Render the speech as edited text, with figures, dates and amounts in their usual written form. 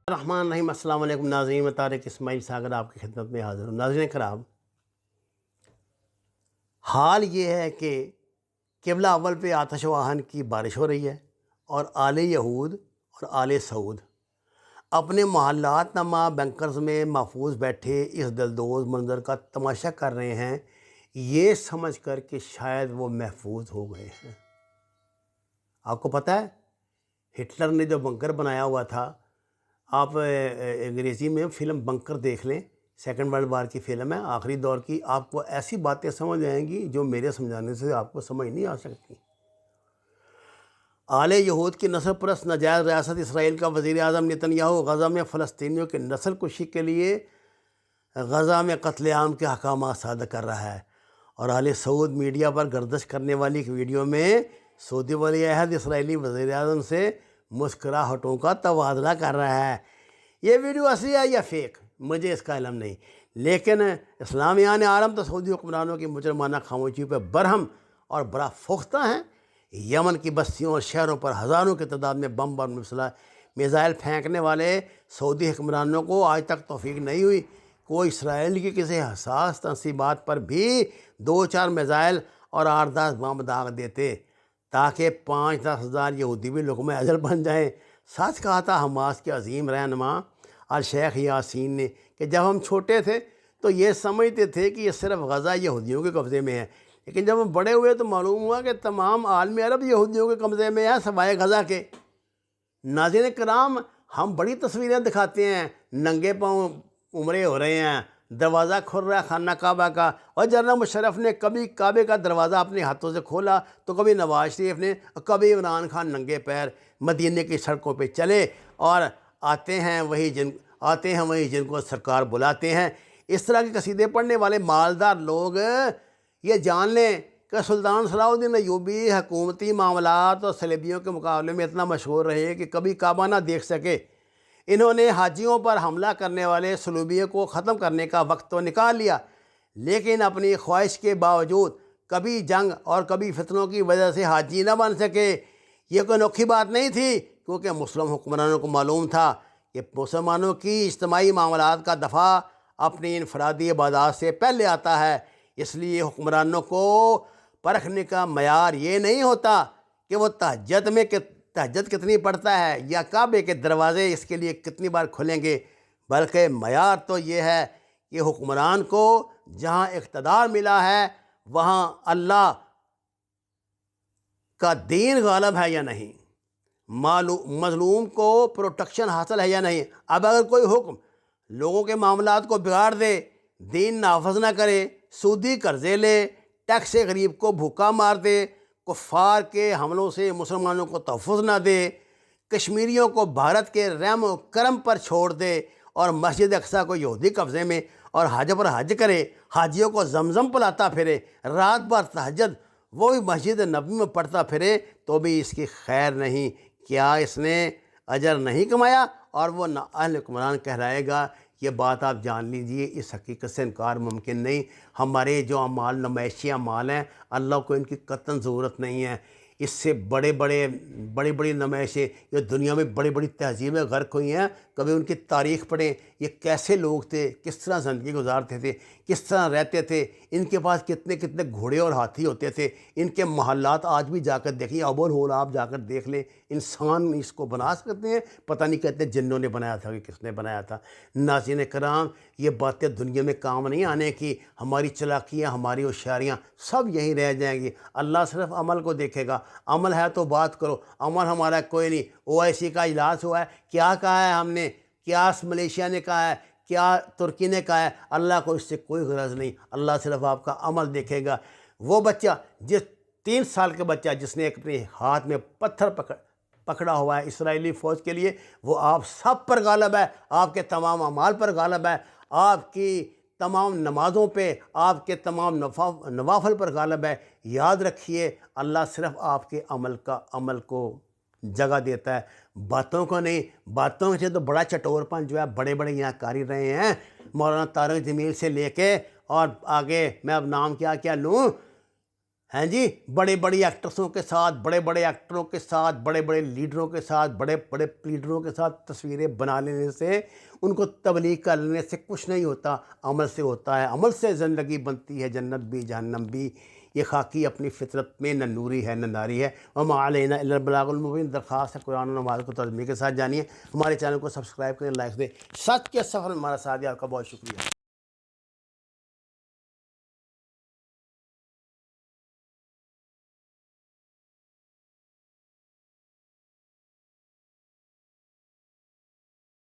الرحمن الرحیم۔ السلام علیکم ناظرین، میں طارق اسماعیل ساگر آپ کی خدمت میں حاضر ہوں۔ ناظرین کرام، حال یہ ہے کہ قبلہ اول پہ آتش و آہن کی بارش ہو رہی ہے اور آل یہود اور آل سعود اپنے محلات نما بنکرز میں محفوظ بیٹھے اس دلدوز منظر کا تماشا کر رہے ہیں، یہ سمجھ کر کہ شاید وہ محفوظ ہو گئے ہیں۔ آپ کو پتہ ہے ہٹلر نے جو بنکر بنایا ہوا تھا، آپ انگریزی میں فلم بنکر دیکھ لیں، سیکنڈ ورلڈ وار کی فلم ہے، آخری دور کی، آپ کو ایسی باتیں سمجھ آئیں گی جو میرے سمجھانے سے آپ کو سمجھ نہیں آ سکتی۔ آل یہود کی نسل پرست ناجائز ریاست اسرائیل کا وزیر اعظم نیتن یاہو غزہ میں فلسطینیوں کے نسل کشی کے لیے غزہ میں قتل عام کے احکامات صادر کر رہا ہے، اور آل سعود میڈیا پر گردش کرنے والی ایک ویڈیو میں سعودی ولی عہد اسرائیلی وزیر اعظم سے مسکراہٹوں کا تبادلہ کر رہا ہے۔ یہ ویڈیو اصلی ہے یا فیک، مجھے اس کا علم نہیں، لیکن اسلامیان عالم تو سعودی حکمرانوں کی مجرمانہ خاموشی پہ برہم اور بڑا پختہ ہیں۔ یمن کی بستیوں اور شہروں پر ہزاروں کی تعداد میں بم اور میزائل پھینکنے والے سعودی حکمرانوں کو آج تک توفیق نہیں ہوئی کوئی اسرائیل کی کسی حساس تنصیبات پر بھی 2-4 میزائل اور 8-10 بم داغ دیتے تاکہ 5-10 ہزار یہودی بھی لقمہ اجل بن جائیں۔ سچ کہا تھا حماس کے عظیم رہنما الشیخ یاسین نے کہ جب ہم چھوٹے تھے تو یہ سمجھتے تھے کہ یہ صرف غزہ یہودیوں کے قبضے میں ہے، لیکن جب ہم بڑے ہوئے تو معلوم ہوا کہ تمام عالم عرب یہودیوں کے قبضے میں ہے سوائے غزہ کے۔ ناظرین کرام، ہم بڑی تصویریں دکھاتے ہیں، ننگے پاؤں عمرے ہو رہے ہیں، دروازہ کھل رہا ہے خانہ کعبہ کا، اور جنرل مشرف نے کبھی کعبے کا دروازہ اپنے ہاتھوں سے کھولا تو کبھی نواز شریف نے، کبھی عمران خان ننگے پیر مدینے کی سڑکوں پہ چلے، اور آتے ہیں وہی جن کو سرکار بلاتے ہیں۔ اس طرح کے قصیدے پڑھنے والے مالدار لوگ یہ جان لیں کہ سلطان صلاح الدین ایوبی حکومتی معاملات اور صلیبیوں کے مقابلے میں اتنا مشہور رہے کہ کبھی کعبہ نہ دیکھ سکے۔ انہوں نے حاجیوں پر حملہ کرنے والے صلیبیوں کو ختم کرنے کا وقت تو نکال لیا، لیکن اپنی خواہش کے باوجود کبھی جنگ اور کبھی فتنوں کی وجہ سے حاجی نہ بن سکے۔ یہ کوئی انوکھی بات نہیں تھی، کیونکہ مسلم حکمرانوں کو معلوم تھا کہ مسلمانوں کی اجتماعی معاملات کا دفاع اپنی انفرادی عبادات سے پہلے آتا ہے۔ اس لیے حکمرانوں کو پرکھنے کا معیار یہ نہیں ہوتا کہ وہ تہجد کتنی پڑھتا ہے یا کعبے کے دروازے اس کے لیے کتنی بار کھلیں گے، بلکہ معیار تو یہ ہے کہ حکمران کو جہاں اقتدار ملا ہے وہاں اللہ کا دین غالب ہے یا نہیں، مظلوم کو پروٹیکشن حاصل ہے یا نہیں۔ اب اگر کوئی حکم لوگوں کے معاملات کو بگاڑ دے، دین نافذ نہ کرے، سودی قرضے لے، ٹیکس غریب کو بھوکا مار دے، کفار کے حملوں سے مسلمانوں کو تحفظ نہ دے، کشمیریوں کو بھارت کے رحم و کرم پر چھوڑ دے، اور مسجد اقصیٰ کو یہودی قبضے میں، اور حج پر حج کرے، حاجیوں کو زمزم پلاتا پھرے، رات بھر تہجد وہ بھی مسجد نبوی میں پڑھتا پھرے، تو بھی اس کی خیر نہیں۔ کیا اس نے اجر نہیں کمایا؟ اور وہ نااہل حکمران کہلائے گا۔ یہ بات آپ جان لیجئے، اس حقیقت سے انکار ممکن نہیں۔ ہمارے جو اعمال نمائشی اعمال ہیں، اللہ کو ان کی قطعاً ضرورت نہیں ہے۔ اس سے بڑی نمائشیں یہ دنیا میں بڑی تہذیبیں غرق ہوئی ہیں، کبھی ان کی تاریخ پڑھیں، یہ کیسے لوگ تھے، کس طرح زندگی گزارتے تھے، کس طرح رہتے تھے، ان کے پاس کتنے گھوڑے اور ہاتھی ہوتے تھے، ان کے محلات آج بھی جا کر دیکھیں، ابول ہول آپ جا کر دیکھ لیں۔ انسان اس کو بنا سکتے ہیں؟ پتہ نہیں کہتے جنوں نے بنایا تھا کہ کس نے بنایا تھا۔ ناظرین کرام، یہ باتیں دنیا میں کام نہیں آنے کی، ہماری چلاکیاں، ہماری ہوشیاریاں سب یہیں رہ جائیں گی۔ اللہ صرف عمل کو دیکھے گا۔ عمل ہے تو بات کرو، عمل ہمارا کوئی نہیں۔ OIC کا اجلاس ہوا ہے، کیا کہا ہے ہم نے، کیا ملیشیا نے کہا ہے، کیا ترکی نے کہا ہے، اللہ کو اس سے کوئی غرض نہیں۔ اللہ صرف آپ کا عمل دیکھے گا۔ وہ بچہ جس 3 سال کا بچہ جس نے اپنے ہاتھ میں پتھر پکڑا ہوا ہے اسرائیلی فوج کے لیے، وہ آپ سب پر غالب ہے، آپ کے تمام اعمال پر غالب ہے، آپ کی تمام نمازوں پہ، آپ کے تمام نوافل پر غالب ہے۔ یاد رکھیے، اللہ صرف آپ کے عمل کو جگہ دیتا ہے، باتوں کو نہیں۔ باتوں سے تو بڑا چٹور پن جو ہے بڑے یہاں کاری رہے ہیں، مولانا طارق جمیل سے لے کے اور آگے میں اب نام کیا لوں، ہیں جی، بڑے بڑی ایکٹرسوں کے ساتھ، بڑے بڑے ایکٹروں کے ساتھ، بڑے بڑے لیڈروں کے ساتھ، بڑے بڑے لیڈروں کے ساتھ تصویریں بنا لینے سے، ان کو تبلیغ کر لینے سے کچھ نہیں ہوتا، عمل سے ہوتا ہے۔ عمل سے زندگی بنتی ہے، جنت بھی جہنم بھی۔ یہ خاکی اپنی فطرت میں نہ نوری ہے نہ ناری ہے۔ وما علینا الا البلاغ المبین۔ درخواست ہے قرآن و نماز کو ترجمے کے ساتھ جانیے، ہمارے چینل کو سبسکرائب کریں، لائک دیں۔ سچ کے سفر میں ہمارا ساتھ دیا، آپ کا بہت شکریہ۔